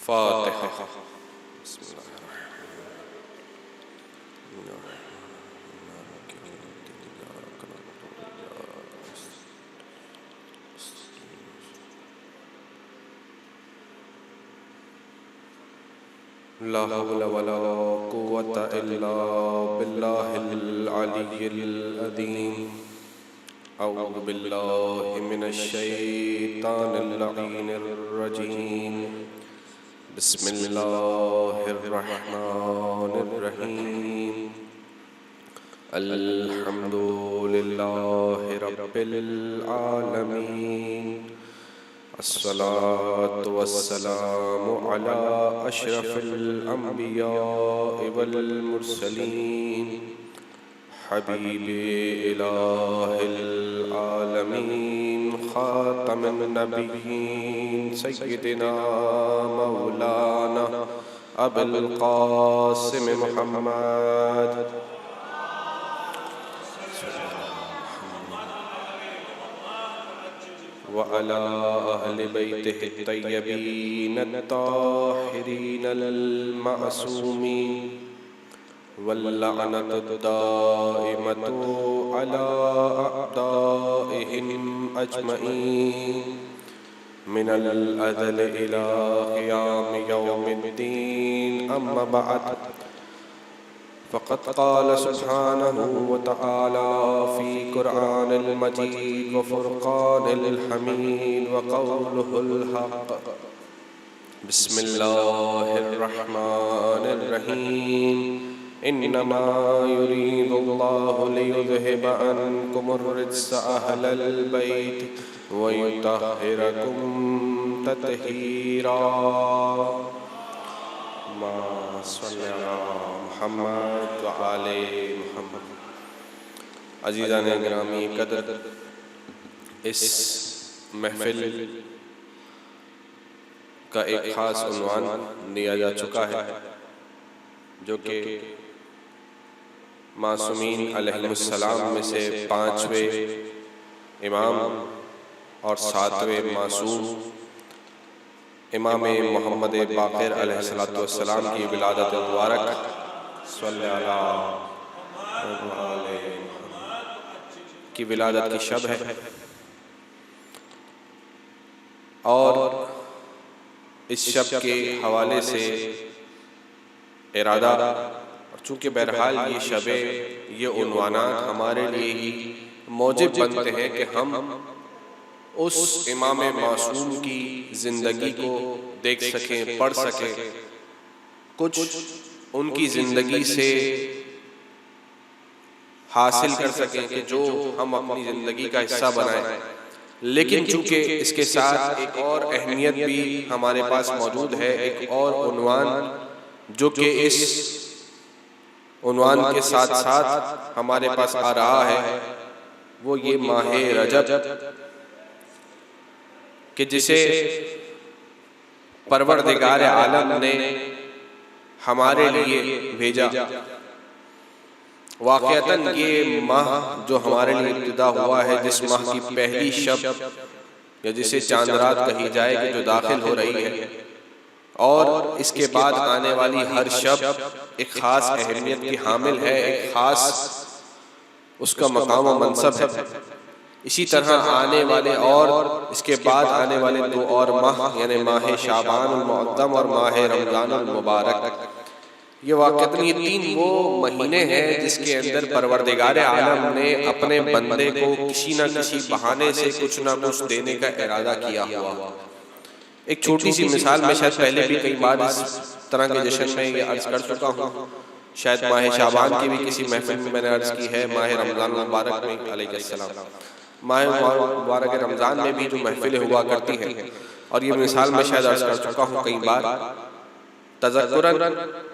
فاتحہ۔ بسم اللہ لا حول ولا قوة إلا بالله العلي العظيم أعوذ بالله من الشيطان اللعين الرجيم بسم الله الرحمن الرحيم الحمد لله رب العالمين الصلاة والسلام على أشرف الأنبياء والمرسلين حبيب إله العالمين خاتم النبيين سيدنا مولانا أبي القاسم محمد وعلى أهل بيته الطيبين الطاهرين المعصومين واللعنة الدائمة على أعدائهم أجمعين من الأزل إلى قيام يوم الدين أما بعد فقد قال سبحانه وتعالى في قرآن المجيد وفرقان الحميد وقوله الحق بسم الله الرحمن الرحيم إنما يريد الله ليذهب عنكم الرجس أهل البيت ويطهركم تطهيرا اللهم صل على محمد وآل محمد۔ عزیزان گرامی قدر، اس محفل کا ایک خاص عنوان دیا جا چکا ہے جو کہ معصومین علیہ السلام میں سے 5ویں امام اور 7ویں معصوم امام محمد باقر علیہ السلام کی ولادت مبارک صلی اللہ علیہ کی ولادت کی شب ہے، اور اس شب کے حوالے سے ارادہ، اور چونکہ بہرحال یہ شبیں، یہ عنوانات ہمارے لیے ہی موجب بنتے ہیں کہ ہم اس امام معصوم کی زندگی کو دیکھ سکیں، پڑھ سکیں، کچھ ان کی زندگی سے حاصل کر سکیں کہ جو ہم اپنی زندگی کا حصہ بنائیں۔ لیکن چونکہ اس کے ساتھ ایک اور اہمیت بھی ہمارے پاس موجود ہے، ایک اور عنوان جو کہ اس عنوان کے ساتھ ساتھ ہمارے پاس آ رہا ہے، وہ یہ ماہ رجب کہ جسے پروردگار عالم نے ہمارے لیے بھیجا۔ واقعتاً یہ ماہ جو ہمارے لیے ابتدا ہوا ہے، جس ماہ کی پہلی شب یا جسے چاند رات کہی جائے کہ جو داخل ہو رہی ہے، اور اس کے بعد آنے والی ہر شب ایک خاص اہمیت کی حامل ہے، ایک خاص اس کا مقام و منصب ہے۔ اسی طرح آنے والے اور اس کے بعد آنے والے 2 اور ماہ، یعنی ماہ شعبان المعظم اور ماہ رمضان المبارک، یہ واقعتاً یہ 3 وہ مہینے ہیں جس کے اندر پروردگار عالم نے اپنے بندے کو کسی نہ کسی بہانے سے کچھ نہ کچھ دینے کا ارادہ کیا ہوا۔ ایک چھوٹی سی مثال میں شاید پہلے بھی کئی بار اس طرح کے جشن میں یہ عرض کر چکا ہوں، شاید ماہ شعبان کی بھی کسی محفل میں میں نے عرض کی ہے، ماہ رمضان المبارک میں علیہ السلام، ماہ مبارک رمضان میں بھی جو محفلیں ہوا کرتی ہیں، اور یہ مثال میں شاید عرض کر چکا ہوں کئی بار۔ تذکراً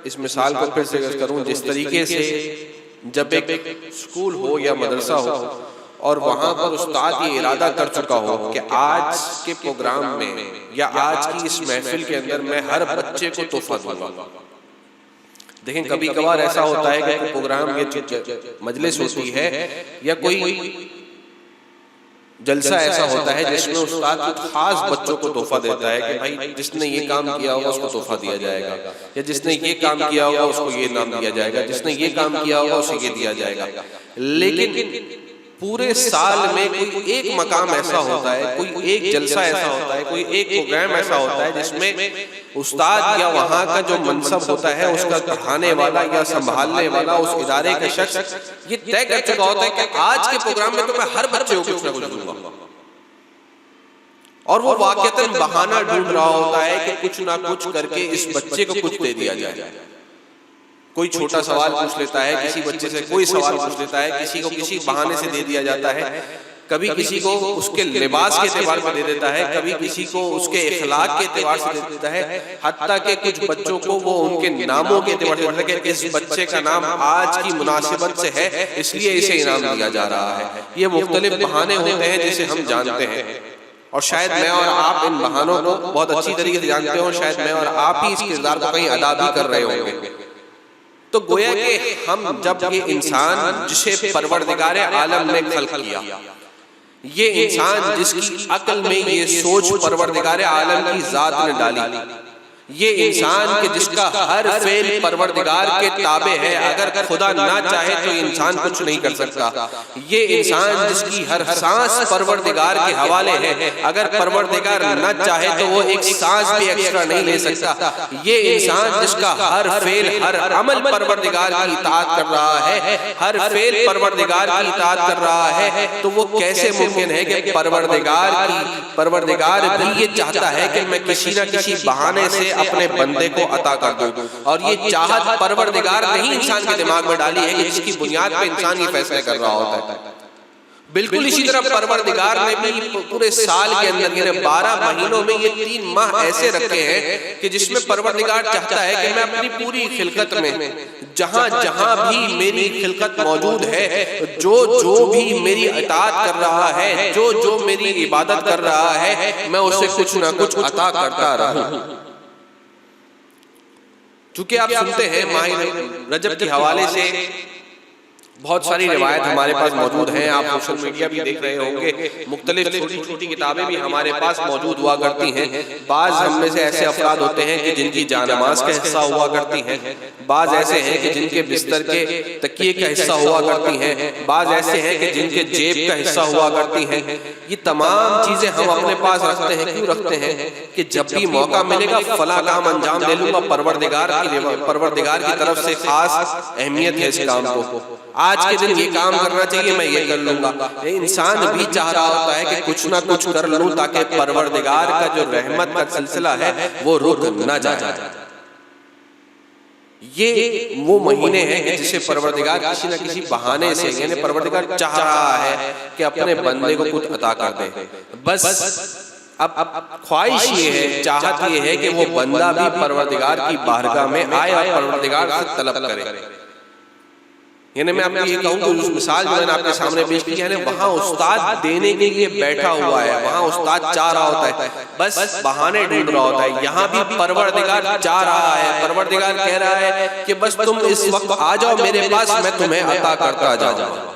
اس مثال کو پھر سے عرض کروں، جس طریقے سے جب ایک اسکول ہو یا مدرسہ ہو اور وہاں پر استاد یہ ارادہ کر چکا ہو کہ آج کے پروگرام میں یا آج کی اس محفل کے اندر میں ہر بچے کو تحفہ دوں گا۔ دیکھیں کبھی کبھار ایسا ہوتا ہے کہ پروگرام یہ مجلس ہوتی ہے یا کوئی جلسہ ایسا ہوتا ہے جس میں استاد کچھ خاص بچوں کو تحفہ دیتا ہے کہ بھائی جس نے یہ کام کیا ہوگا اس کو تحفہ دیا جائے گا، یا جس نے یہ کام کیا ہوگا اس کو یہ نام دیا جائے گا، جس نے یہ کام کیا ہوگا اسے یہ دیا جائے گا. لیکن پورے سال میں کوئی ایک مقام ایسا ہوتا ہے، کوئی ایک جلسہ ایسا ہوتا ہے، کوئی ایک پروگرام ایسا ہوتا ہے جس میں استاد یا وہاں کا جو منصب ہوتا ہے اس کا پڑھانے والا یا سنبھالنے والا اس ادارے کا شخص یہ طے کر چکا ہوتا ہے کہ آج کے پروگرام میں تو میں ہر بچے کو کچھ نہ کچھ دوں گا، اور وہ واقعتاً بہانہ ڈھونڈ رہا ہوتا ہے کہ کچھ نہ کچھ کر کے اس بچے کو کچھ دے دیا جائے. کوئی چھوٹا سوال پوچھ لیتا ہے کسی بچے سے، کوئی سوال پوچھ لیتا ہے کسی کو، کسی بہانے سے دے دیا جاتا ہے. کبھی کسی کو اس کے لباس کے اعتبار سے دے دیتا ہے، کبھی کسی کو اس کے اخلاق کے اعتبار سے دے دیتا ہے، حتیٰ کہ کچھ بچوں کو وہ ان کے ناموں کے اعتبار سے دیتا ہے کہ اس بچے کا نام آج کی مناسبت سے ہے اس لیے اسے انعام دیا جا رہا ہے. یہ مختلف بہانے ہوتے ہیں جسے ہم جانتے ہیں، اور شاید میں اور آپ ان بہانوں کو بہت اچھی طریقے سے جانتے ہوں، شاید میں اور آپ ہی اس کردار کو کہیں ادا بھی کر رہے ہوں گے. تو گویا کہ ہم جب یہ انسان جسے پروردگار عالم نے خلق کیا، یہ انسان جس کی عقل میں یہ سوچ پروردگار عالم کی ذات نے ڈالی، یہ انسان کہ جس کا ہر فعل پروردگار کے تابع ہے، اگر خدا نہ چاہے تو یہ انسان کچھ نہیں کر سکتا. یہ انسان جس کی ہر سانس پروردگار کے حوالے ہے، اگر پروردگار نہ چاہے تو وہ ایک سانس بھی ایکسٹرا نہیں لے سکتا. یہ انسان جس کا ہر فعل، ہر عمل پروردگار کی اطاعت کر رہا ہے، ہر فعل پروردگار کی اطاعت کر رہا ہے، تو وہ کیسے ممکن ہے کہ پروردگار بھی یہ چاہتا ہے کہ میں کسی نہ کسی بہانے سے اپنے بندے کو عطا کر دوں. اور یہ چاہت پروردگار نہیں انسان کے دماغ میں ڈالی ہے کہ جس کی بنیاد پہ انسان یہ فیصلے کر رہا ہوتا ہے. بالکل اسی طرح پروردگار نے بھی پورے سال کے اندر یعنی 12 مہینوں میں یہ 3 ماہ ایسے رکھے ہیں کہ جس میں پروردگار چاہتا ہے کہ میں اپنی پوری خلقت میں جہاں جہاں بھی میری خلقت موجود ہے، جو بھی میری اطاعت کر رہا ہے، جو میری عبادت کر رہا ہے، میں اسے کچھ نہ کچھ عطا کرتا رہوں. چونکہ آپ سنتے ہیں ماہ رجب کے حوالے سے بہت ساری روایت ہمارے پاس موجود ہیں، آپ سوشل میڈیا بھی دیکھ رہے ہوں گے، مختلف چھوٹی چھوٹی کتابیں بھی ہمارے پاس موجود ہوا کرتی ہیں. بعض ہم میں سے ایسے افراد ہوتے ہیں کہ جن کی جانماز کا حصہ ہوا کرتی ہیں، بعض ایسے ہیں کہ جن کے بستر کے تکیے کا حصہ ہوا کرتی ہیں، بعض ایسے ہیں کہ جن کے جیب کا حصہ ہوا کرتی ہیں. یہ تمام چیزیں ہم اپنے پاس رکھتے ہیں. کیوں رکھتے ہیں؟ کہ جب بھی موقع ملے گا فلاں کام انجام دے لوں گا. پروردگار کی طرف سے خاص اہمیت ہے اس کام کو. آج کے دن یہ کام کرنا چاہیے، میں یہ کر لوں گا. انسان بھی چاہ رہا ہوتا ہے کہ کچھ نہ کچھ کر لوں تاکہ پروردگار کا جو رحمت کا سلسلہ ہے وہ رک نہ جائے. یہ وہ مہینے ہیں کہ جسے پروردگار کسی نہ کسی بہانے سے یعنی پروردگار چاہ رہا ہے کہ اپنے بندے کو کچھ عطا کر دے. بس اب خواہش یہ ہے، چاہت یہ ہے کہ وہ بندہ بھی پروردگار کی بارگاہ میں آئے اور پروردگار سے طلب کرے. یعنی میں آپ کو یہ کہوں کہ اس مثال جو میں نے آپ کے سامنے پیش کی ہے، وہاں استاد دینے کے لیے بیٹھا ہوا ہے، وہاں استاد چاہ رہا ہوتا ہے، بس بہانے ڈھونڈ رہا ہوتا ہے. یہاں بھی پروردگار چاہ رہا ہے، پروردگار کہہ رہا ہے کہ بس تم اس وقت آ جاؤ میرے پاس، میں تمہیں عطا کرتا جاؤں.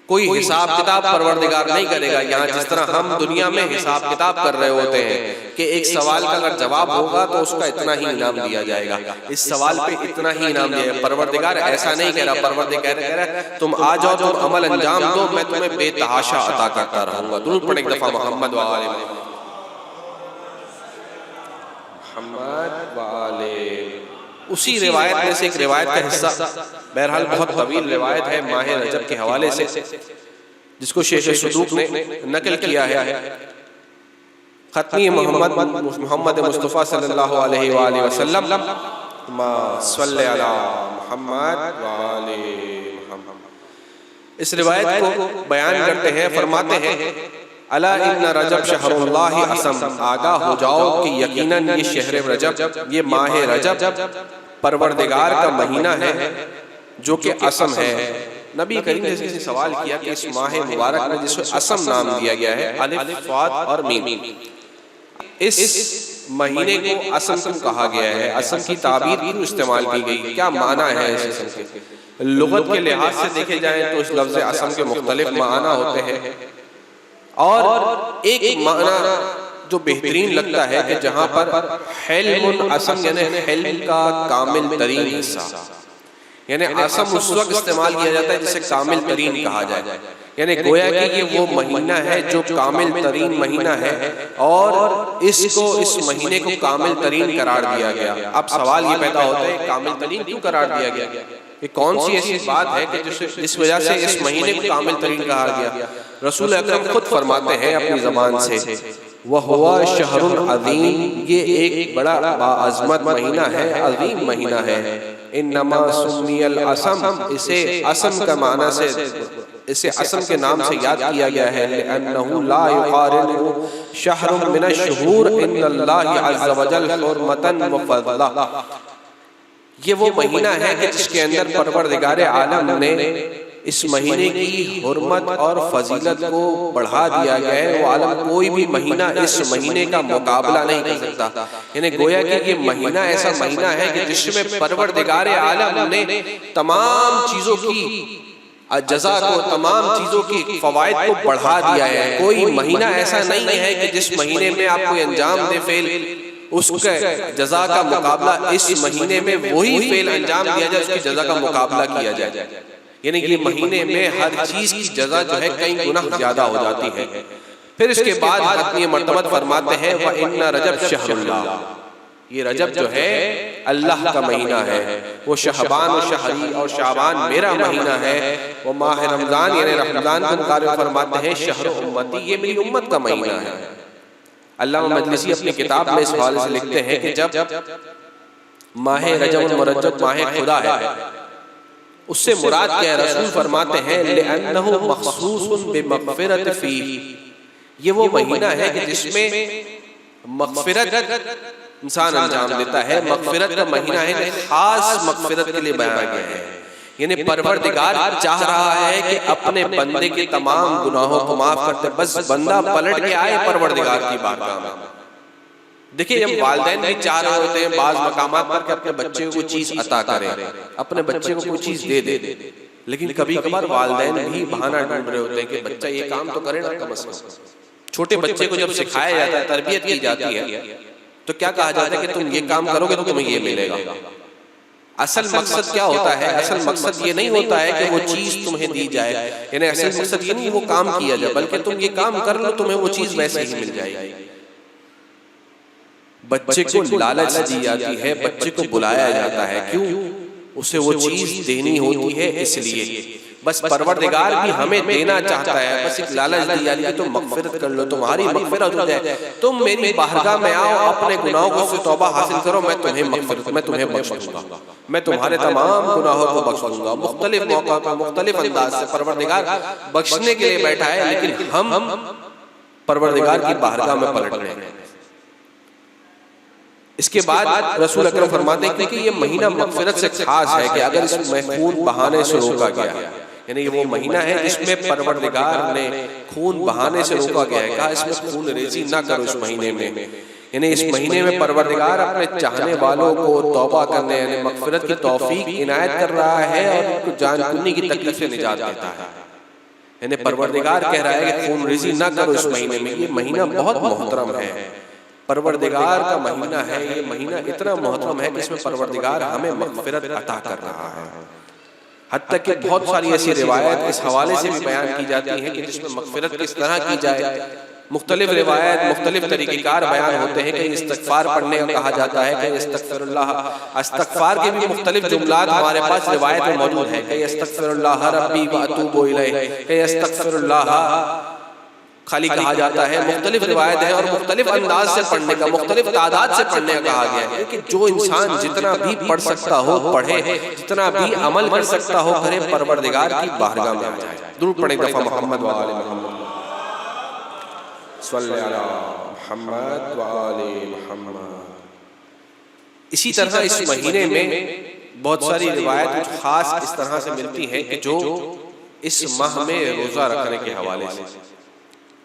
کوئی حساب کتاب پروردگار نہیں کرے گا. یہاں جس طرح ہم دنیا میں حساب کتاب کر رہے ہوتے ہیں کہ ایک سوال کا اگر جواب ہوگا تو اس کا اتنا ہی انعام دیا جائے گا، اس سوال پہ اتنا ہی انعام دیا جائے گا. پروردگار ایسا نہیں کہہ رہا. پروردگار کہہ رہا ہے تم آ جاؤ، تم عمل انجام دو، میں تمہیں بے تحاشا عطا کرتا رہوں گا. درود پڑھ ایک دفعہ محمد وآلہ محمد وآلہ. اسی روایت میں سے ایک روایت کا حصہ، بہرحال بہت طویل روایت ہے ماہ رجب کے حوالے سے، جس کو شیخ صدوق نے نقل کیا ہے. ختمی محمد مصطفیٰ صلی اللہ علیہ وآلہ وسلم صلی علی محمد وآلہ محمد. اس روایت کو بیان کرتے ہیں، فرماتے ہیں الا ان رجب شہر اللہ عصم، آگاہ ہو جاؤ کہ یقیناً یہ شہر رجب، یہ ماہ رجب پروردگار کا مہینہ ہے جو کہ عصم ہے. نبی کریم نے سے سوال کیا کہ اس ماہ مبارک میں جس کو عصم نام دیا گیا ہے، الف صاد اور میم، اس مہینے کو عصم کیوں کہا گیا ہے؟ عصم کی تعبیر کیوں استعمال کی گئی؟ کیا معنی ہے اس عصم کے؟ لغت کے لحاظ سے دیکھے جائیں تو اس لفظ عصم کے مختلف معنی ہوتے ہیں. اور ایک معنی جو بہترین لگتا ہے کہ جہاں پر حلم عصم یعنی حلم کا کامل ترین حصہ، یعنی عصم اس وقت استعمال کیا جاتا ہے جسے کامل ترین کہا جائے، یعنی گویا کہ یہ وہ مہینہ ہے جو کامل ترین مہینہ ہے اور اس مہینے کو کامل ترین قرار دیا گیا۔ اب سوال یہ پیدا ہوتا ہے کامل ترین کیوں قرار دیا گیا؟ یہ کون سی ایسی بات ہے کہ جس وجہ سے اس مہینے کو کامل ترین کہا گیا؟ رسول اکرم خود فرماتے ہیں اپنی زبان سے، وَهُوَ شَهْرٌ عَظِيمٌ، یہ ایک بڑا باعظمت مہینہ ہے، عظیم مہینہ ہے۔ انما سمی العصم، اسے عصم کا معنی سے، اسے عصم کے نام سے یاد کیا گیا ہے، لأنه لا يقارن شهر من الشهور عند اللہ عز وجل حرمتا وفضلا، یہ وہ مہینہ ہے کہ جس کے اندر پروردگار عالم نے اس مہینے کی حرمت اور فضیلت کو بڑھا دیا گیا ہے۔ وہ عالم کوئی بھی مہینہ اس مہینے کا مقابلہ نہیں کر سکتا، یعنی گویا کہ یہ مہینہ ایسا مہینہ ہے کہ جس میں پروردگار عالم نے تمام چیزوں کی جزا کو، تمام چیزوں کی فوائد کو بڑھا دیا ہے۔ کوئی مہینہ ایسا نہیں ہے کہ جس مہینے میں آپ کو انجام دے فعل، اس کے جزا کا مقابلہ اس مہینے میں وہی فعل انجام دیا جائے، اس کی جزا کا مقابلہ کیا جائے، یعنی یہ مہینے میں ہر چیز کی جزا جو ہے کئی گنا زیادہ ہو جاتی ہے۔ پھر اس کے بعد حتمی مرتبہ فرماتے ہیں وَإِنَّ رَجَبْ شَهْرُ اللَّهِ، یہ رجب جو ہے اللہ کا مہینہ ہے، وہ شہبان و شہری اور شعبان میرا مہینہ ہے، وہ ماہ رمضان یعنی رمضان کا مقابلہ فرماتے ہیں شہر امتی، یہ میری امت کا مہینہ ہے۔ علامہ مجلسی اپنی کتاب میں اس حوالے سے لکھتے ہیں کہ جب ماہ رجب المرجب ماہ خدا ہے، اس سے مراد کیا ہے؟ رسول فرماتے ہیں لِأَنَّهُ مَخْصُوصٌ بِمَغْفِرَتِ فِيهِ، یہ وہ مہینہ ہے کہ جس میں مغفرت انسان انجام دیتا ہے۔ مغفرت کا مہینہ ہے کہ خاص مغفرت کے لیے بیان گیا ہے، یعنی پروردگار چاہ رہا ہے کہ اپنے بندے کے تمام گناہوں کو معاف کرتے، بس بندہ پلٹ کے آئے پروردگار کی بارگاہ میں۔ دیکھیں جب والدین بھی چاہ رہے ہوتے ہیں بعض مقامات پر کہ اپنے بچے کو کوئی چیز عطا کریں، اپنے بچے کو کوئی چیز دے دے، لیکن کبھی کبھار والدین بھی بہانہ ڈھونڈ رہے ہوتے ہیں کہ بچہ یہ کام تو کرے نا کم از کم۔ چھوٹے بچے کو جب سکھایا جاتا ہے، تربیت کی جاتی ہے، تو کیا کہا جاتا ہے کہ تم یہ کام کرو گے تو تمہیں یہ ملے گا۔ اصل مقصد کیا ہوتا ہے؟ اصل مقصد یہ نہیں ہوتا ہے کہ وہ چیز تمہیں دی جائے، یعنی اصل مقصد یہ نہیں وہ کام کیا جائے، بلکہ تم یہ کام کر لو تمہیں وہ چیز ویسے ہی مل جائے گی۔ بچے کو لالچ دی جاتی ہے، بچے کو بلایا جاتا ہے، کیوں؟ اسے وہ چیز دینی ہوتی ہے اس لیے۔ بس پروردگار بھی ہمیں دینا چاہتا ہے، بس ایک لالچ دی جاتی ہے تم مغفرت کر لو، تمہاری مغفرت ہو جائے، تم میری بارگاہ میں آؤ، اپنے گناہوں سے توبہ حاصل کرو، میں تمہیں بخش دوں گا، میں تمہارے تمام گناہوں کو بخش دوں گا۔ مختلف موقع پر مختلف انداز سے پروردگار بخشنے کے لیے بیٹھا ہے، لیکن ہم پروردگار کی بارگاہ میں پلٹ رہے ہیں۔ اس کے بعد رسول اکرم فرماتے ہیں کہ یہ مہینہ مغفرت سے خاص ہے کہ اگر اس میں خون بہانے سے روکا گیا، یعنی یہ وہ مہینہ ہے جس میں پروردگار نے خون بہانے سے روکا گیا ہے، کہا اس میں خون ریزی نہ کرو اس مہینے میں، یعنی اس مہینے میں پروردگار اپنے چاہنے والوں کو توبہ کرنے یعنی مغفرت کی توفیق عنایت کر رہا ہے اور ان کو جان کنی کی تکلیف سے نجات دیتا ہے، یعنی پروردگار کہہ رہا ہے کہ خون ریزی نہ کرو اس مہینے میں۔ یہ مہینہ بہت محترم ہے، پروردگار کا مہینہ ہے، یہ مہینہ اتنا محترم ہے کہ اس میں پروردگار ہمیں مغفرت عطا کر رہا ہے۔ حتیٰ کہ بہت ساری ایسی روایت اس حوالے سے بھی بیان کی جاتی ہیں کہ جس میں مغفرت کس طرح کی جائے، مختلف روایت مختلف طریقہ کار بیان ہوتے ہیں۔ کہ استغفار پڑھنے کا کہا جاتا ہے، کہ استغفر اللہ، استغفار کے بھی مختلف جملات ہمارے پاس روایت میں موجود ہیں، کہ استغفر اللہ ربی واتوب الیہ، کہ استغفر اللہ خالی کہا جاتا ہے۔ مختلف روایت ہے اور مختلف انداز سے پڑھنے کا، مختلف تعداد سے پڑھنے کا کہا گیا ہے کہ جو انسان جتنا بھی پڑھ سکتا ہو پڑھے، جتنا بھی عمل کر سکتا ہو کرے، پروردگار کی بارگاہ میں آ جائے۔ درود پڑھیں دفعہ محمد و آل محمد، صلی علی محمد و آل محمد۔ اسی طرح اس مہینے میں بہت ساری روایت خاص اس طرح سے ملتی ہیں کہ جو اس ماہ میں روزہ رکھنے کے حوالے سے،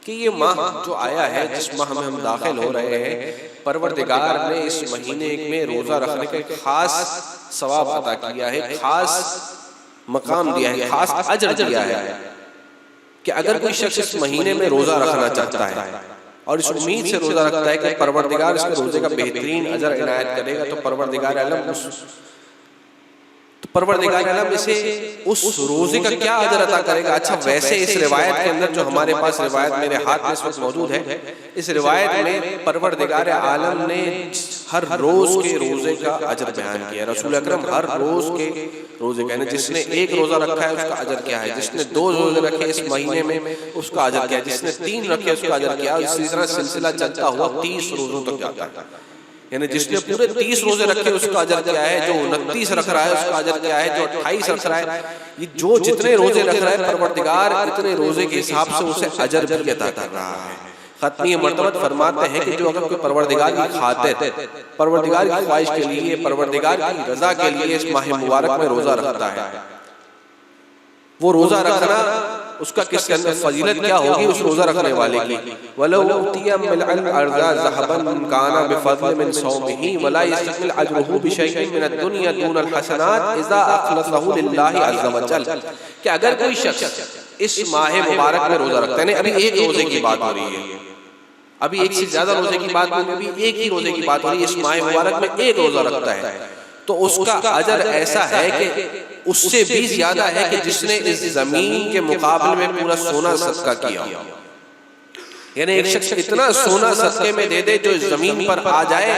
کہ یہ ماہ جو آیا ہے جس ماہ میں ہم داخل ہو رہے ہیں، پروردگار نے اس مہینے میں روزہ رکھنے کا ایک خاص ثواب عطا کیا ہے، خاص مقام دیا ہے، خاص اجر دیا ہے، کہ اگر کوئی شخص اس مہینے میں روزہ رکھنا چاہتا ہے اور اس امید سے روزہ رکھتا ہے کہ پروردگار اس کے روزے کا بہترین اجر عنایت کرے گا، تو پروردگار عالم اسے اس روزے کا کیا اجر عطا کرے گا؟ اچھا، ویسے اس روایت کے اندر جو ہمارے پاس روایت میرے ہاتھ میں اس وقت موجود ہے، اس روایت میں پروردگار عالم نے ہر روز کے روزے کا اجر بیان کیا۔ رسول اکرم ہر روز کے روزے کا، یعنی جس نے ایک روزہ رکھا ہے اس کا اجر کیا ہے، جس نے 2 روزے رکھے اس مہینے میں اس کا اجر کیا ہے، جس نے 3 رکھے اس کا اجر کیا ہے، اسی طرح سلسلہ چلتا ہوا 30 روزوں تک جاتا ہے۔ یعنی جس نے پورے 30 روزے رکھے اس کا اجر کیا ہے، جو 29 رکھ رہا ہے اس کا اجر کیا ہے، جو 28 رکھ رہا ہے، یہ جو جتنے روزے رکھ رہا ہے پروردگار اتنے روزے کے حساب سے اسے اجر بھی عطا کر رہا ہے۔ ختمی مرتبہ فرماتے ہیں کہ جو اگر کوئی پروردگار کی خاطر، پروردگار کی خواہش کے لیے، پروردگار کی رضا کے لیے اس ماہ مبارک میں روزہ رکھتا ہے، وہ روزہ رکھنا اس کا کس کے اندر فضیلت کیا ہوگی اس روزہ رکھنے والے کی؟ وَلَوْ أُوتِيَ مِنَ الْأَرْضِ ذَهَبًا كَانَ بِفَضْلٍ مِنْ صَوْمِهِ وَلَا يَسْتَكْمِلُ أَجْرُهُ بِشَيْءٍ مِنَ الدُّنْيَا دُونَ الْحَسَنَاتِ إِذَا أَخْلَصَهُ لِلَّهِ عَزَّ وَجَلَّ۔ کہ اگر کوئی شخص اس ماہ مبارک میں روزہ رکھتا ہے، ابھی ایک روزے کی بات ہو رہی ہے، ابھی ایک سے زیادہ روزے کی بات نہیں، ابھی ایک ہی روزے کی بات ہو رہی ہے، اس ماہ مبارک میں ایک روزہ رکھتا ہے، تو اس کا اجر ایسا ہے کہ اس سے بھی زیادہ ہے کہ جس نے اس زمین کے مقابلے میں پورا سونا صدقہ کیا۔ یعنی ایک شخص اتنا سونا صدقے میں دے دے جو اس زمین پر آ جائے،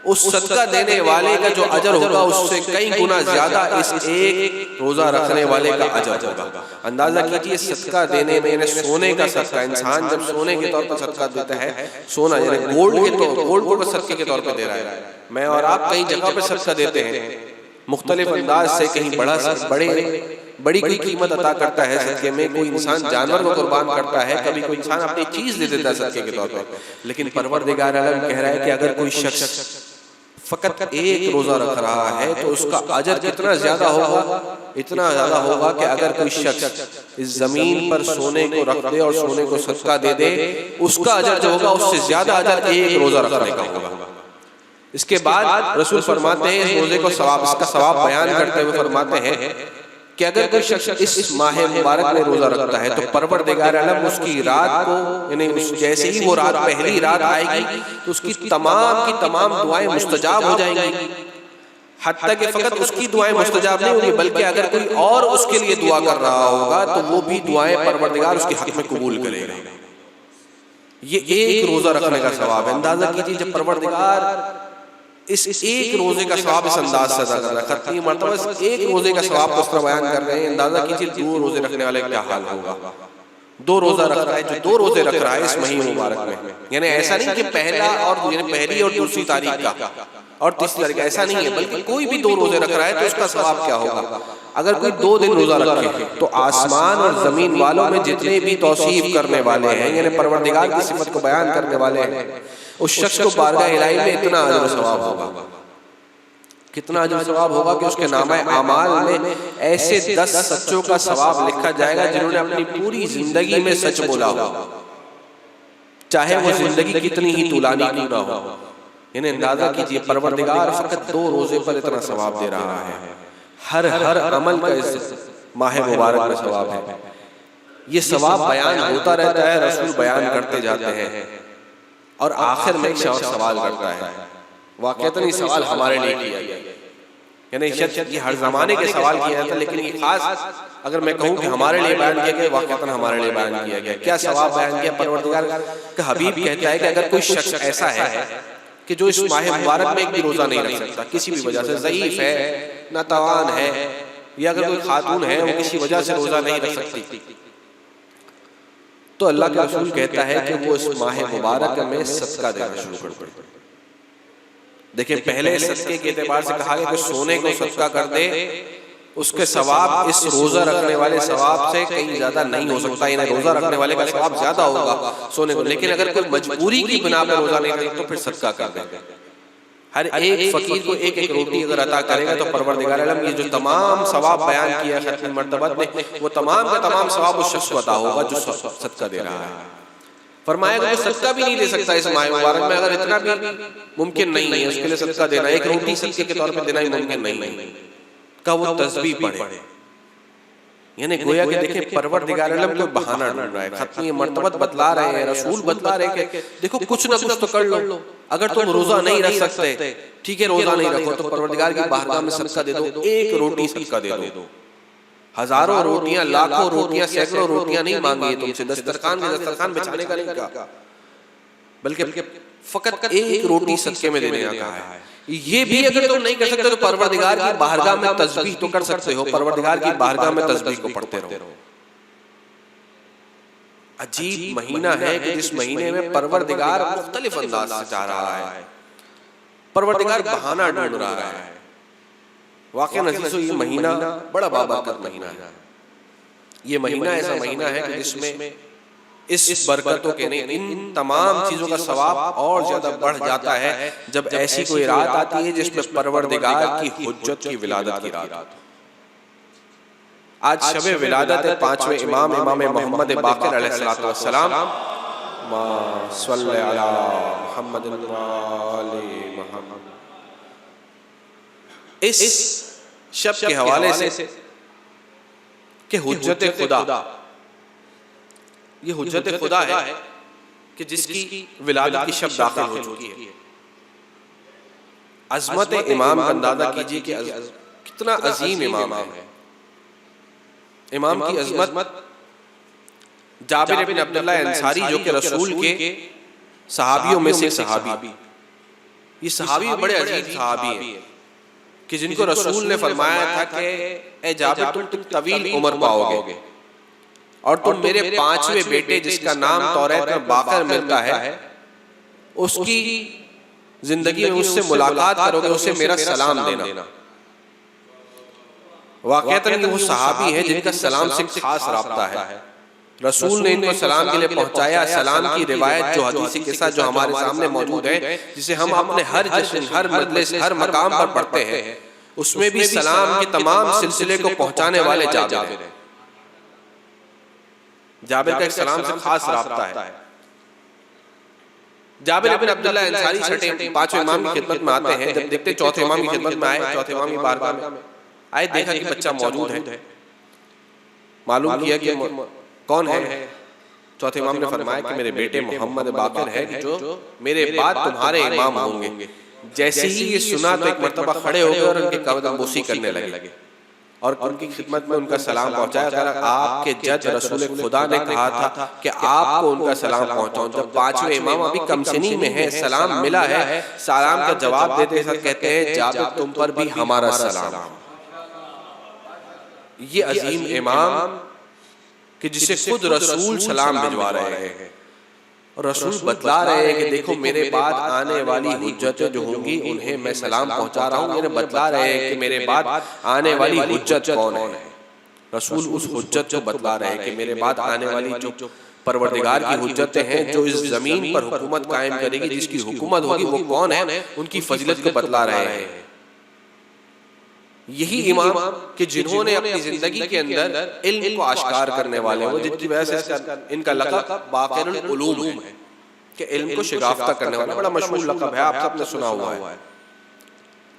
اس صدقہ دینے والے کا جو اجر ہوگا اس سے کئی گنا زیادہ اس ایک روزہ رکھنے والے کا اجر ہوگا۔ اندازہ کیجئے صدقہ دینے میں، یعنی سونے کا صدقہ، انسان جب سونے کے طور پر صدقہ دیتا ہے، سونا یعنی گولڈ کو صدقے کے طور پر دے رہا ہے، میں اور آپ کئی جگہ پہ صدقہ دیتے ہیں مختلف انداز سے، کہیں بڑی کوئی قیمت عطا کرتا ہے صدقے میں، کوئی انسان جانور کو قربان کرتا ہے، کبھی کوئی انسان اپنی چیز دے دیتا ہے صدقے کے طور پر، لیکن پروردگار عالم کہہ رہا ہے کہ اگر کوئی شخص فقط ایک روزہ رکھ رہا ہے تو اس کا اجر کتنا زیادہ ہوگا؟ اتنا زیادہ ہوگا کہ اگر کوئی شخص اس زمین پر سونے کو رکھ دے اور سونے کو صدقہ دے دے، اس کا اجر جو ہوگا اس سے زیادہ اجر ایک روزہ رکھنے کا ہوگا۔ اس کے بعد رسول فرماتے ہیں، اس روزے کو ثواب، اس کا ثواب بیان کرتے ہوئے فرماتے ہیں کہ اگر کوئی شخص اس ماہ مبارک میں روزہ رکھتا ہے تو پروردگار عالم اس کی رات کو، یعنی جیسے ہی وہ رات پہلی رات آئے گی تو اس کی تمام دعائیں مستجاب ہو جائیں گی، حتیٰ کہ فقط اس کی دعائیں مستجاب نہیں ہوگی بلکہ اگر کوئی اور اس کے لیے دعا کر رہا ہوگا تو وہ بھی دعائیں پروردگار اس کے حق میں قبول کرے گا۔ یہ ایک روزہ رکھنے کا ثواب ہے۔ اندازہ کیجیے جب پروردگار اس ایک روزے کا ثواب اس انداز سے ادا کر رہا ہے، ختمی مرتبہ اس ایک روزے کا ثواب کو اس طرح بیان کر رہے ہیں، اندازہ کیجیے 2 روزے رکھنے والے کیا حال ہوگا۔ 2 روزہ رکھ رہا ہے، جو 2 روزے رکھ رہا ہے اس مہینے مبارک میں، یعنی ایسا نہیں کہ پہلی اور دوسری تاریخ کا اور تیسری تاریخ کا، ایسا نہیں ہے، بلکہ کوئی بھی 2 روزے رکھ رہا ہے تو اس کا ثواب کیا ہوگا۔ اگر کوئی 2 دن روزہ رکھے تو آسمان اور زمین والوں میں جتنے بھی توصیف کرنے والے ہیں، یعنی پروردگار کی صفت کو بیان کرنے والے ہیں، اس شخص کو بارگاہ الہی میں اتنا اجر و ثواب ہوگا، کتنا اجر و ثواب ہوگا کہ اس کے نامہ اعمال میں ایسے 10 سچوں کا ثواب لکھا جائے گا جنہوں نے اپنی پوری زندگی میں سچ بولا ہو، چاہے وہ زندگی کتنی ہی طولانی کیوں نہ ہو۔ یعنی اندازہ کیجئے پروردگار فقط 2 روزے پر اتنا ثواب دے رہا ہے، ہر عمل کا اس ماہ مبارک میں ثواب ہے۔ یہ ثواب بیان ہوتا رہتا ہے، رسول بیان کرتے جاتے ہیں، اور آخر میں ایک سوال کرتا ہے، واقعتاً یہ سوال ہمارے لیے کیا گیا، یعنی شاید یہ ہر زمانے کے سوال کیا جاتا ہے، لیکن یہ خاص اگر میں کہوں کہ ہمارے لیے بیان کیا گیا، واقعتاً ہمارے لیے بیان کیا گیا۔ کیا ثواب بیان کیا؟ پروردگار کا حبیب کہتا ہے کہ اگر کوئی شخص ایسا ہے کہ جو اس ماہ مبارک میں ایک بھی روزہ نہیں رکھ سکتا، کسی بھی وجہ سے ضعیف ہے، ناتوان ہے، یا اگر کوئی خاتون ہے وہ کسی وجہ سے روزہ نہیں رکھ سکتی، تو اللہ کے رسول کہتا ہے کہ وہ اس ماہ مبارک میں صدقہ دینا شروع کر دے۔ دیکھیں پہلے صدقے کے اعتبار سے کہا گیا کہ سونے کو صدقہ کر دے، اس کے ثواب اس روزہ رکھنے والے ثواب سے کہیں زیادہ نہیں ہو سکتا، یعنی روزہ رکھنے والے کا ثواب زیادہ ہوگا سونے کو، لیکن اگر کوئی مجبوری کی بنا پر روزہ نہیں رکھتا تو پھر صدقہ کر دے۔ ہر ایک فقیر کو ایک روٹی اگر عطا کرے گا تو پروردگار عالم یہ جو تمام ثواب بیان کیا ہے ختم مرتبہ میں، وہ تمام کا تمام ثواب اس شخص کو عطا ہوگا جو صدقہ دے رہا ہے۔ فرمایا کہ صدقہ بھی نہیں دے سکتا اس ماہ مبارک میں، اگر اتنا بھی ممکن نہیں ہے اس کے لیے صدقہ دینا، ایک روٹی صدقے کے طور پر دینا ہی ممکن نہیں ہے، کہ وہ تسبیح پڑھے، یعنی گویا کہ دیکھیں پروردگار عالم کوئی بہانہ ڈھونڈ رہا ہے، ختمی مرتبت بتلا رہے ہیں، رسول بتلا رہے ہیں کہ دیکھو کچھ نہ کچھ تو کر لو، اگر تم روزہ نہیں رکھ سکتے ٹھیک ہے روزہ نہیں رکھو تو پروردگار کی بارگاہ میں صدقہ دے دو، ایک روٹی صدقہ دے دو، ہزاروں روٹیاں لاکھوں روٹیاں سینکڑوں روٹیاں نہیں مانگی تم سے، دسترخوان بچھانے کا نہیں کہا، بلکہ فقط ایک روٹی صدقے میں دینے کا کہا ہے۔ یہ بھی اگر تم نہیں کر سکتے تو پروردگار کی بارگاہ میں تسبیح تو کر سکتے ہو، پروردگار کی بارگاہ میں تسبیح کو پڑھتے رہو۔ عجیب مہینہ ہے کہ جس مہینے میں پروردگار مختلف انداز سے چاہ رہا ہے، پروردگار بہانہ ڈھونڈ رہا ہے۔ واقعی عزیزو یہ مہینہ بڑا بابرکت مہینہ ہے، یہ مہینہ ایسا مہینہ ہے کہ جس میں اس برکتوں کے نہیں ان تمام چیزوں کا ثواب اور زیادہ بڑھ جاتا ہے جب ایسی کوئی رات آتی ہے جس میں پروردگار کی حجت کی ولادت کی رات آتی ہے۔ آج شب ولادت ہے پانچویں امام محمد باقر علیہ السلام، صلی علی محمد علی محمد۔ اس شب کے حوالے سے کہ حجت خدا، یہ حجت خدا ہے کہ جس کی ولادت کی شب داخل ہو چکی ہے۔ عظمت امام کا اندازہ کیجئے کہ کتنا عظیم امام ہے۔ امام کی عظمت جابر بن عبداللہ انصاری جو کہ رسول کے صحابیوں میں سے صحابی، یہ صحابی بڑے عجیب صحابی ہیں کہ جن کو رسول نے فرمایا تھا کہ اے جابر تم طویل عمر پاؤ گے اور تم میرے پانچویں بیٹے جس کا نام توریت میں باقر ملتا ہے اس کی زندگی میں اس سے ملاقات کرو گے، اسے میرا سلام دینا۔ واقعتاً وہ صحابی ہیں جن کا سلام سے خاص رابطہ ہے، رسول نے ان کو سلام کے لیے پہنچایا۔ سلام کی روایت جو حدیث قصہ جو ہمارے سامنے موجود ہے جسے ہم اپنے ہر جشن ہر مجلس ہر مقام پر پڑھتے ہیں، اس میں بھی سلام کے تمام سلسلے کو پہنچانے والے جابر ہیں۔ جابر کا ایک سلام سے خاص رابطہ ہے۔ جابر بن عبداللہ انصاری چھٹے پانچویں امام کی خدمت میں آتے ہیں، جب دیکھتے چوتھے امام کی خدمت میں آئے، چوتھے امام کی بارگاہ میں آئے، دیکھا کہ بچہ موجود ہے، معلوم کیا کہ کون ہے؟ چوتھے امام نے فرمایا کہ میرے بیٹے محمد باقر ہے جو میرے بعد تمہارے امام ہوں گے۔ جیسے ہی یہ سنا تو ایک مرتبہ کھڑے ہو گئے اور ان کے قدم بوسی کرنے لگے اور ان کی خدمت میں ان کا سلام پہنچایا۔ کہ آپ کے جد رسول خدا نے کہا تھا کہ آپ کو ان کا سلام پہنچاؤں۔ جب پانچویں امام ابھی کم سنی میں ہیں، سلام ملا ہے، سلام کا جواب دیتے ساتھ کہتے ہیں جابر تم پر بھی ہمارا سلام۔ یہ عظیم امام کہ جسے خود رسول سلام بھجوا رہے ہیں اور رسول بتلا رہے ہیں کہ دیکھو میرے بعد آنے والی حجتیں جو ہوں گی انہیں میں سلام پہنچا رہا ہوں۔ یہ بتلا رہے ہیں کہ میرے بعد آنے والی حجت کون ہے، رسول اس حجت کو بتلا رہے ہیں کہ میرے بعد آنے والی جو پروردگار کی حجتیں ہیں جو اس زمین پر حکومت قائم کرے گی، جس کی حکومت ہوگی وہ کون ہے، ان کی فضیلت کو بتلا رہے ہیں۔ یہی امام کہ جنہوں نے اپنی زندگی کے اندر علم کو آشکار کرنے والے وہ جن کی وجہ سے ان کا لقب باقر العلوم ہے کہ علم کو شگافتہ کرنے والا، بڑا مشہور لقب ہے، آپ سب نے سنا ہوا ہے۔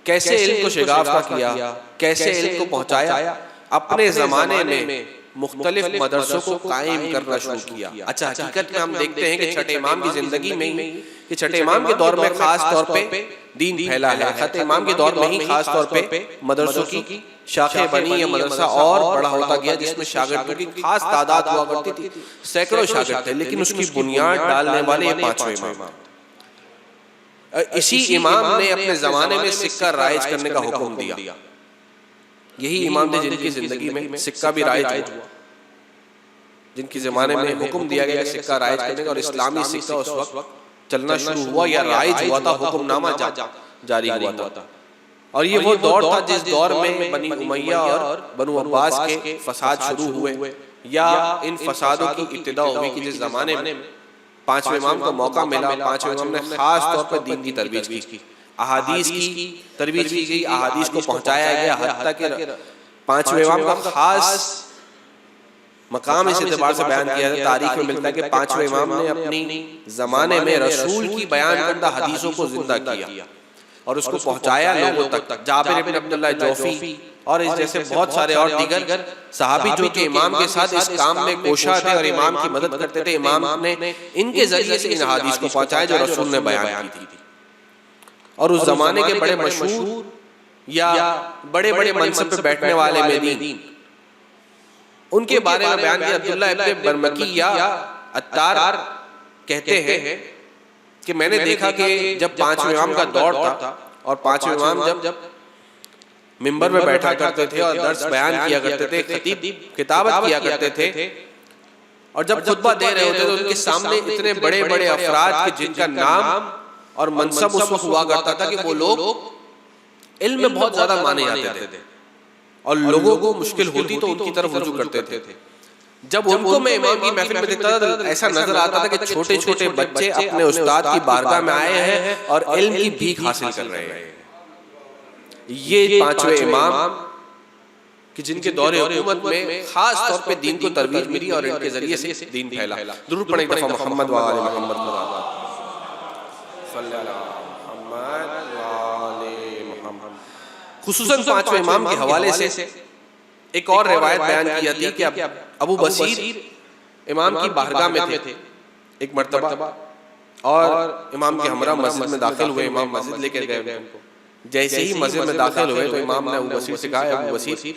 کیسے علم کو شگافتہ کیا، کیسے علم کو پہنچایا، اپنے زمانے میں مختلف مدرسوں کو قائم کرنا شروع کیا۔ اچھا حقیقت میں ہم دیکھتے ہیں کہ چھٹے امام کی زندگی میں ہی کہ چھٹے امام کے دور میں خاص طور پہ دین پھیلا ہے، چھٹے امام کے دور میں ہی خاص طور پہ مدرسوں کی شاخیں بنی، یا مدرسہ اور بڑا ہوتا گیا جس میں شاگردوں کی خاص تعداد ہوا کرتی تھی، سینکڑوں شاگرد تھے، لیکن اس کی بنیاد ڈالنے والے یہ پانچویں امام۔ اسی امام نے اپنے زمانے میں سکہ رائج کرنے کا حکم دیا۔ یہی امام تھے جن کی زندگی میں سکہ بھی رائج ہوا، جن کی زمانے میں حکم دیا گیا کہ سکہ رائج کرنے کا، اور اسلامی سکہ اس وقت چلنا شروع ہوا یا رائج ہوا تھا، حکم نامہ جاری ہوا تھا۔ اور یہ وہ دور تھا جس دور میں بنی امیہ اور بنو عباس کے فساد شروع ہوئے، یا ان فسادوں کی ابتدا ہوئی کہ جس زمانے میں پانچویں امام کو موقع ملا، پانچویں امام نے خاص طور پر دین کی ترویج کی، احادیث کی ترویج کی گئی، احادیث کو پہنچایا گیا، حتیٰ کہ پانچویں امام کا خاص مقام اس اعتبار سے بیان کیا ہے، تاریخ میں ملتا ہے کہ پانچویں امام نے اپنی زمانے میں رسول کی بیان کردہ حدیثوں کو زندہ کیا اور اس کو پہنچایا لوگوں تک. جابر ابن عبداللہ جوفی اور اس جیسے بہت سارے اور دیگر صحابی جو کہ امام کے ساتھ اس کام میں کوشاں تھے اور امام کی مدد کرتے تھے, امام نے ان کے ذریعے سے ان حدیث کو پہنچایا جو رسول نے بیان کی تھی. اور اس زمانے کے بڑے مشہور یا بڑے بڑے منصب پہ بیٹھنے والے میں دین, ان کے بارے میں بیان کیا. عبداللہ ابن برمکی یا عطار کہتے ہیں کہ میں نے دیکھا کہ جب پانچویں امام کا دور تھا اور پانچویں امام جب منبر میں بیٹھا کرتے تھے اور درس بیان کیا کرتے تھے, خطیب کتابت کیا کرتے تھے, اور جب خطبہ دے رہے ہوتے تو ان کے سامنے اتنے بڑے بڑے افراد کہ جن کا نام اور منصب اس وقت ہوا کرتا تھا کہ وہ لوگ علم میں بہت زیادہ مانے جاتے تھے اور لوگوں کو مشکل ہوتی تو ان کی طرف رجوع کرتے تھے. جب ان کو میں امام کی محفل میں دیکھتا تھا تو ایسا نظر آتا تھا کہ چھوٹے چھوٹے بچے اپنے استاد کی بارگاہ میں آئے ہیں اور علم کی بھیک حاصل کر رہے ہیں. یہ پانچویں امام کہ جن کے دور حکومت میں خاص طور پہ دین کو ترویج ملی اور ان کے ذریعے سے دین پھیلا. درود پڑھیں ایک دفعہ محمد و آل محمد صلی اللہ محمد و آل محمد. خصوصاً پانچویں امام کے حوالے سے ایک اور روایت بیان کی جاتی ہے کہ ابو بصیر امام کی بارگاہ میں تھے ایک مرتبہ, اور امام کے ہمراہ مسجد میں داخل ہوئے. امام مسجد لے کر گئے ان کو. جیسے ہی مسجد میں داخل ہوئے تو امام نے ابو بصیر سے کہا, ابو بصیر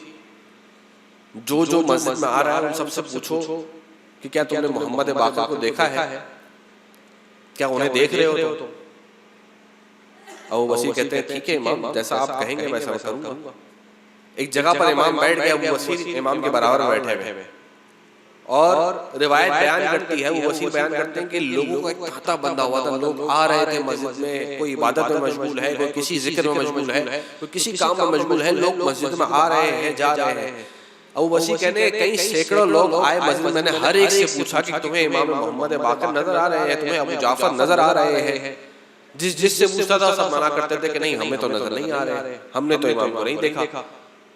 جو مسجد میں آ رہا ہے ان سب سے پوچھو کہ کیا تم نے محمد باقر کو دیکھا ہے, کیا انہیں دیکھ رہے ہو تو؟ ابو بصیر کہتے ہیں ٹھیک ہے امام, جیسا آپ کہیں گے ویسا میں کروں گا. ایک جگہ پر امام بیٹھ گئے, ابو بصیر امام کے برابر بیٹھے ہوئے, اور روایت بیان کرتی ہے, ابو بصیر بیان کرتے ہیں کہ لوگوں کا ایک تانتا بندہ ہوا تھا. لوگ آ رہے تھے مسجد میں, کوئی عبادت میں مشغول ہے, کوئی کسی ذکر میں مشغول ہے, کوئی کسی کام میں مشغول ہے. لوگ مسجد میں آ رہے ہیں, جا رہے ہیں. ابو بصیر کہتے ہیں کئی سینکڑوں لوگ آئے مسجد. میں نے ہر ایک سے پوچھا کہ تمہیں امام محمد باقر نظر آ رہے ہیں, تمہیں ابو جعفر نظر آ رہے ہیں؟ جس سے پوچھتا تھا سب منع کرتے تھے کہ نہیں ہمیں تو نظر نہیں آ رہے, ہم نے تو امام کو نہیں دیکھا.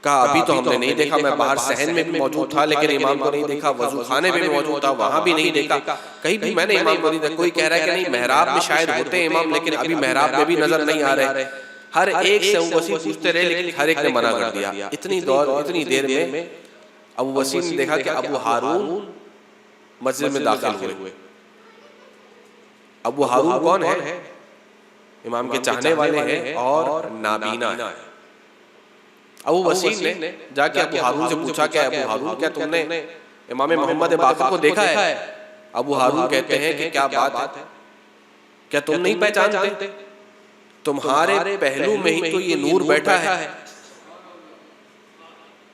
کہا ابھی تو ہم نے نہیں دیکھا, میں باہر صحن میں بھی موجود تھا لیکن امام کو نہیں دیکھا, وضو خانے میں بھی موجود تھا وہاں بھی نہیں دیکھا, کہیں بھی میں نے امام کو نہیں دیکھا. کوئی کہہ رہا ہے کہ نہیں محراب میں شاید ہوتے ہیں امام لیکن ابھی محراب میں بھی نظر نہیں آ رہے. ہر ایک سے ابو بصیر پوچھتے رہے لیکن ہر ایک نے منع کر دیا. اتنی دیر میں ابو بصیر نے دیکھا کہ ابو ہارون مسجد میں داخل ہوئے. ابو ہارون کون ہے؟ امام کے چاہنے والے ہیں اور نابینا ہیں. ابو بصیر نے جا کے ابو ہارون سے پوچھا کہ ابو ہارون کیا تم نے امام محمد باقر کو دیکھا ہے؟ ابو ہارون کہتے ہیں کہ کیا بات ہے, کیا تم نہیں پہچانتے؟ تمہارے پہلو میں ہی تو یہ نور بیٹھا ہے,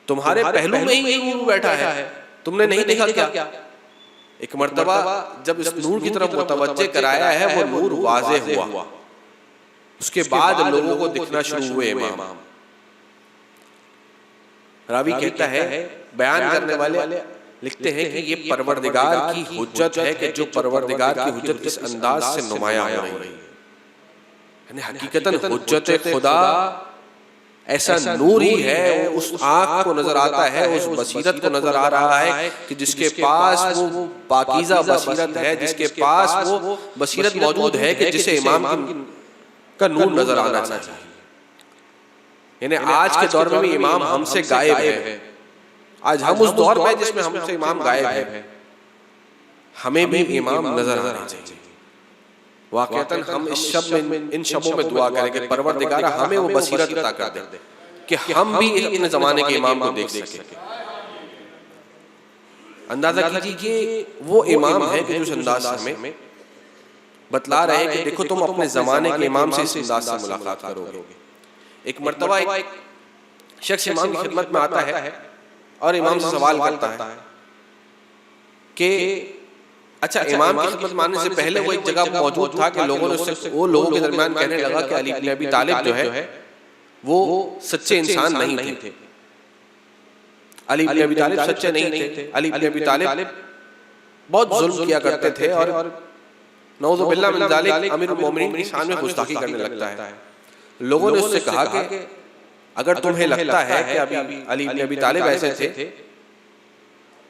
تمہارے پہلو میں ہی یہ نور بیٹھا ہے, تم نے نہیں دیکھا کیا؟ ایک مرتبہ جب اس نور کی طرف متوجہ کرایا ہے وہ نور واضح ہوا, اس کے بعد لوگوں کو دکھنا شروع ہوئے امام. راوی کہتا ہے, بیان کرنے والے لکھتے ہیں کہ یہ پروردگار کی حجت ہے کہ جو پروردگار کی حجت اس انداز سے نمایاں ہو رہی ہے. یعنی حقیقتاً حجت خدا ایسا نور ہی ہے, اس آنکھ کو نظر آتا ہے, اس بصیرت کو نظر آ رہا ہے کہ جس کے پاس وہ پاکیزہ بصیرت ہے, جس کے پاس وہ بصیرت موجود ہے کہ جسے امام کا نور نظر آنا چاہیے. یعنی آج کے دور میں بھی امام ہم سے غائب ہے. آج ہم اس دور میں جس میں ہم سے امام غائب ہے, ہمیں بھی امام نظر آنا چاہیے. واقعتاً ہم ان شبوں میں دعا کریں کہ پروردگارہ ہمیں وہ بصیرت عطا کر دے کہ ہم بھی اپنے زمانے کے امام کو دیکھ سکیں. اندازہ کیجیے وہ امام ہے کہ جو اس انداز سے ہمیں بتلا رہے ہیں کہ دیکھو تم اپنے زمانے کے امام سے اس انداز سے ملاقات کرو گے. ایک مرتبہ ایک شخص امام کی خدمت میں آتا ہے اور امام سے سوال کرتا ہے کہ اچھا امام کی خدمت میں آنے سے پہلے وہ ایک جگہ موجود تھا کہ لوگوں کے درمیان کہنے لگا کہ علی بن ابی طالب جو ہے وہ سچے انسان نہیں تھے. علی بن ابی طالب سچے نہیں تھے, علی بن ابی طالب بہت ظلم کیا کرتے تھے اور نعوذ باللہ من ذالک امیر المومنین کی شان میں گستاخی کرنے لگتا ہے. لوگوں نے اس سے کہا کہ اگر تمہیں لگتا ہے کہ علی بن ابی طالب ایسے تھے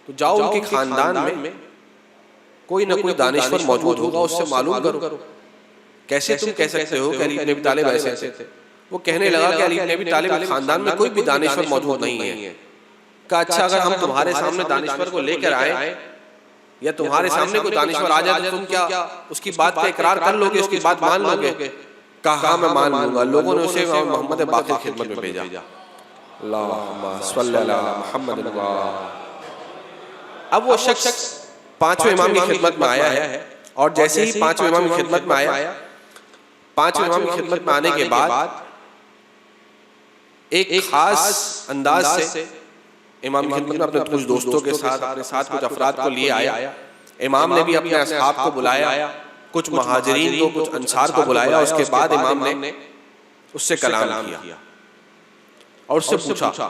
تو جاؤ ان کے خاندان میں کوئی نہ کوئی دانشور موجود ہوگا, اس سے معلوم کرو. کیسے تم کہہ سکتے ہو کہ علی بن ابی طالب ایسے تھے؟ وہ کہنے لگا کہ علی بن ابی طالب خاندان میں کوئی بھی دانشور موجود نہیں ہے. کہا اچھا اگر ہم تمہارے سامنے دانشور کو لے کر آئیں یا تمہارے سامنے کوئی دانشور آ جائے تو تم کیا اس کی بات کا اقرار کر لو گے, اس کی بات مان لو گے؟ کہا ہاں میں مان لوں گا. لوگوں نے اسے محمد باقر کی خدمت میں بھیجا. اللہم صلی علی محمد. اب وہ شخص پانچویں امام کی خدمت میں آیا ہے, اور جیسے ہی پانچویں امام کی خدمت میں آیا, پانچویں امام کی خدمت میں آنے کے بعد ایک خاص انداز سے امام کی خدمت میں اپنے کچھ دوستوں کے ساتھ, اپنے ساتھ کچھ افراد کو لیے آیا. امام نے بھی اپنے اصحاب کو بلایا, کچھ مہاجرین کو, کچھ انصار کو بلایا. اس کے بعد امام نے اس سے کلام کیا اور اس سے پوچھا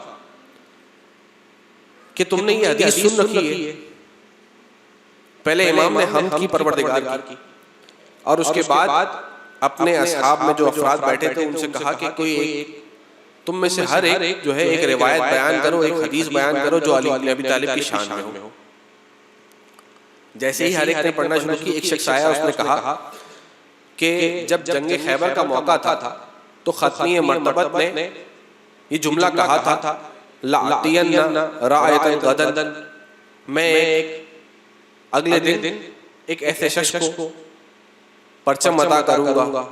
کہ تم نے یہ حدیث سن رکھی ہے؟ پہلے امام نے حمد کی پروردگار کی, اور اس کے بعد اپنے اصحاب میں جو افراد بیٹھے تھے ان سے کہا کہ کوئی ایک تم میں سے ہر ایک جو ہے ایک روایت بیان کرو, ایک حدیث بیان کرو جو علی بن ابی طالب کی شان میں ہو. جیسے ہی ہر ایک نے پڑھنا شروع کی, ایک شخص آیا, اس نے کہا کہ جب جنگ خیبر کا موقع تھا تو ختمی مرتبت نے یہ جملہ کہا تھا لَأَعْطِيَنَّ رَائِتًا غَدًا, میں اگلے دن ایک ایسے شخص کو پرچم عطا کروں گا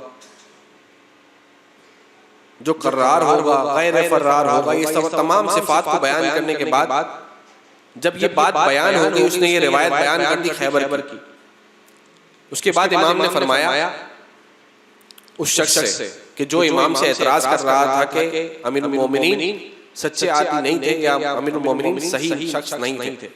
جو قرار ہوگا, غیر فرار ہوگا. یہ سب تمام صفات کو بیان کرنے کے بعد جب یہ بات بیان ہو گئی, اس نے یہ روایت بیان کر دی خیبر کی. اس کے بعد امام نے فرمایا اس شخص سے کہ جو امام سے اعتراض کر رہا تھا کہ امیر المومنین سچے آدمی نہیں تھے یا امیر المومنین صحیح شخص نہیں تھے,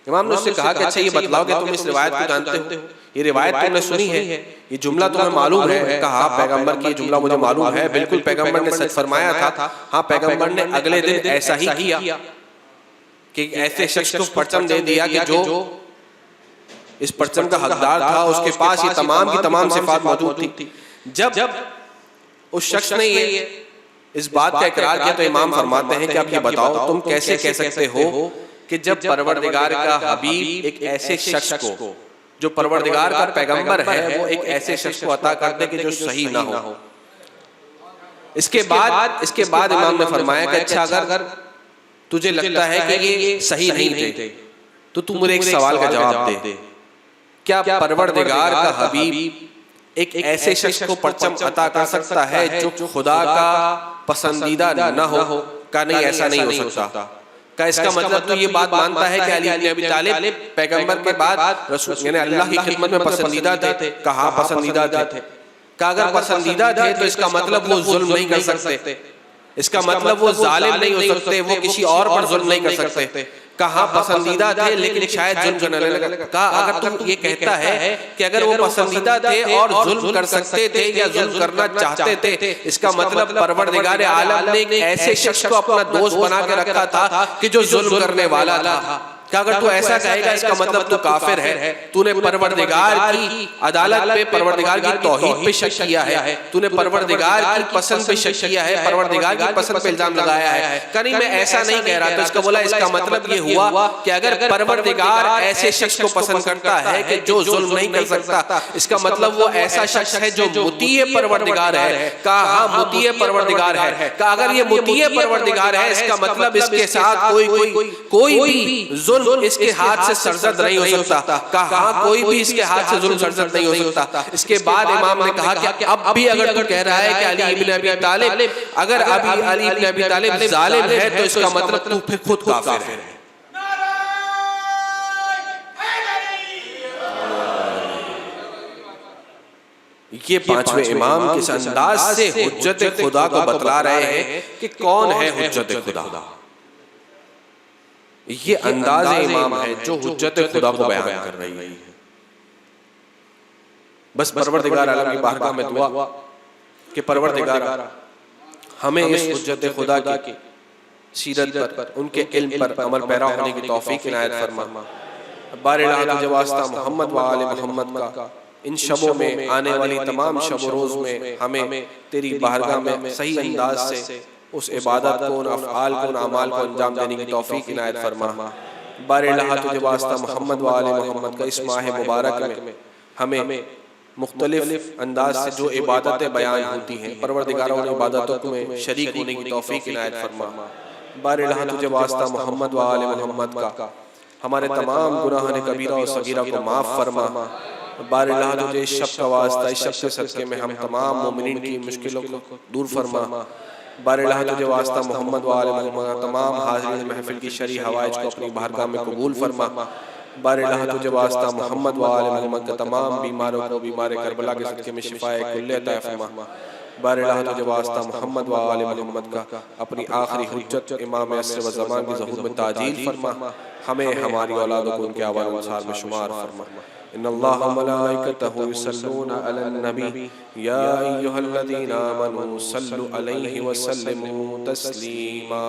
امام نے اس سے کہا کہ اچھا یہ بتلاؤ کہ تم اس روایت کو جانتے ہو, یہ روایت تم نے سنی ہے, یہ جملہ تمہیں معلوم ہے؟ کہا پیغمبر کی جملہ مجھے معلوم ہے, بالکل پیغمبر نے سچ فرمایا تھا. ہاں پیغمبر نے اگلے دن ایسا ہی کیا کہ ایسے شخص کو پرچم دے دیا کہ جو اس پرچم کا حقدار تھا, اس کے پاس یہ تمام کی تمام صفات موجود تھی. جب اس شخص نے یہ اس بات کا اقرار کیا تو امام فرماتے ہیں کہ اب یہ بتاؤ تم کیسے کہہ سکتے ہو کہ جب پروردگار کا حبیب ایک ایسے شخص کو جو پروردگار کا پیغمبر ہے وہ ایک ایسے شخص کو عطا کر دے کہ جو صحیح نہ ہو. اس کے بعد امام نے فرمایا کہ اچھا اگر تجھے لگتا ہے کہ یہ صحیح نہیں تھے تو تم مجھے ایک سوال کا جواب دے, کیا پروردگار کا حبیب ایک ایسے شخص کو پرچم عطا کر سکتا ہے جو خدا کا پسندیدہ نہ ہو؟ کہا نہیں, ایسا نہیں ہو سکتا. کہ اس کا مطلب تو یہ بات مانتا ہے کہ علی بن ابی طالب پیغمبر کے بعد رسول یعنی اللہ کی خدمت میں پسندیدہ تھے؟ کہا پسندیدہ تھے. کہ اگر پسندیدہ تھے تو اس کا مطلب وہ ظلم نہیں کر سکتے, اس کا مطلب وہ ظالم نہیں ہو سکتے, وہ کسی اور پر ظلم نہیں کر سکتے. کہا پسندیدہ تھے لیکن شاید ظلم کرنے لگا. کہا اگر تم یہ کہتا ہے کہ اگر وہ پسندیدہ تھے اور ظلم کر سکتے تھے یا ظلم کرنا چاہتے تھے, اس کا مطلب پروردگار عالم نے ایک ایسے شخص کو اپنا دوست بنا کے رکھا تھا کہ جو ظلم کرنے والا تھا. کہ اگر تو ایسا کہے گا اس کا مطلب تو کافر ہے, تو نے پروردگار کی عدالت پہ, پروردگار کی توحید پہ شک کیا ہے, تو نے پروردگار کی پسند پہ شک کیا ہے, پروردگار کی پسند پہ الزام لگایا ہے. کہ نہیں میں ایسا نہیں کہہ رہا. تو اس کا بولا اس کا مطلب یہ ہوا کہ اگر پروردگار ایسے شخص کو پسند کرتا ہے کہ جو ظلم نہیں کر سکتا, اس کا مطلب وہ ایسا شخص ہے جو مطیع پروردگار ہے. کہا ہاں مطیع پروردگار ہے. کہ اگر یہ مطیع پروردگار ہے اس کا مطلب اس کے ساتھ کوئی بھی ظلم اس کے ہاتھ سے سرزد نہیں ہو سکتا. کہا ہاں کوئی بھی اس کے ہاتھ سے ظلم سرزد نہیں ہو سکتا. اس کے بعد امام نے کہا کہ اب بھی اگر تو کہہ رہا ہے کہ علی بن ابی طالب اگر ابھی علی بن ابی طالب ظالم ہے تو اس کا مطلب تو پھر خود کافر ہے. یہ پانچویں امام کس انداز سے حجت خدا کو بتلا رہے ہیں کہ کون ہے حجت خدا. یہ انداز امام ہے جو حجت خدا کو بیان کر رہی ہے. بس پروردگار عالم کی بارگاہ میں دعا کہ پروردگار ہمیں اس حجت خدا کی سیرت پر, ان کے علم پر عمل پیرا ہونے کی توفیق عنایت فرما. بار الہ تجھے واسطہ محمد و آل محمد کا ان شبوں میں آنے والی تمام شب و روز میں ہمیں تیری بارگاہ میں صحیح انداز سے اس عبادت کو, ان افعال کو, ان اعمال کو انجام دینے کی توفیق عنایت فرما. بار الہ تجھے واسطہ محمد و آل محمد کا اس ماہ مبارک میں ہمیں مختلف انداز سے جو عبادتیں بیان ہوتی ہیں، پروردگار ان عبادتوں میں شریک ہونے کی توفیق عنایت فرما۔ بار الہ تجھے واسطہ محمد و آل محمد کا ہمارے تمام گناہان کبیرہ و صغیرہ کو معاف فرما۔ بار الہ تجھے اس شب کا واسطہ، اس شب کے صدقے میں ہم تمام مومنین کی مشکلوں کو دور فرما۔ بار الہ تجھے واسطہ محمد و آل محمد تمام حاضرین محفل کی شرعی حوائج کو اپنی بارگاہ میں قبول فرما۔ بار الہ تجھے واسطہ محمد و آل محمد کے تمام بیماروں کو بیمار کربلا کے صدقے میں شفاء کل عطا فرما۔ بار الہ تجھے واسطہ محمد و آل محمد کا اپنی آخری حجت امام عصر و زمان کی ظہور میں تعجیل فرما۔ ہمیں ہماری اولادوں کو ان کے اعوان انصار میں شمار فرما۔ ان اللہ ملائکتہ یصلون علی النبی یا ایھا الذین آمنوا صلوا علیہ وسلموا تسلیما۔